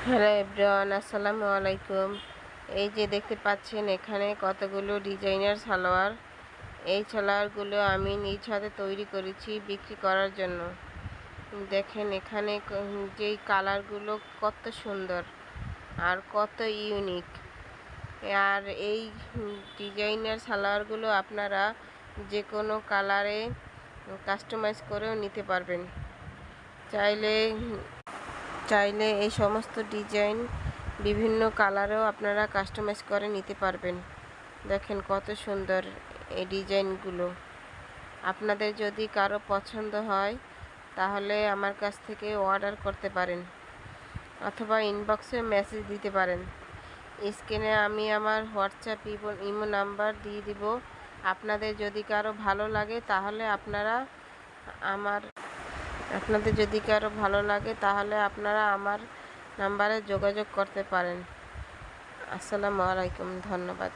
Hello everyone, আসসালামু আলাইকুম। এই যে দেখতে পাচ্ছেন এখানে কতগুলো ডিজাইনার সালোয়ার। এই সালোয়ারগুলো আমি নিজ হাতে তৈরি করেছি বিক্রি করার জন্য। দেখেন এখানে যেই কালারগুলো কত সুন্দর আর কত ইউনিক। আর এই ডিজাইনার সালোয়ারগুলো আপনারা যে কোনো কালারে কাস্টমাইজ করেও নিতে পারবেন। চাইলে এই সমস্ত ডিজাইন বিভিন্ন কালারেও আপনারা কাস্টমাইজ করে নিতে পারবেন। দেখেন কত সুন্দর এই ডিজাইনগুলো। আপনাদের যদি কারো পছন্দ হয় তাহলে আমার কাছ থেকে অর্ডার করতে পারেন অথবা ইনবক্সে মেসেজ দিতে পারেন। স্ক্রিনে আমি আমার হোয়াটসঅ্যাপ ইমো নাম্বার দিয়ে দিব। আপনাদের যদি কারো ভালো লাগে তাহলে আপনারা আমার নাম্বারে যোগাযোগ করতে পারেন। আসসালামু আলাইকুম, ধন্যবাদ।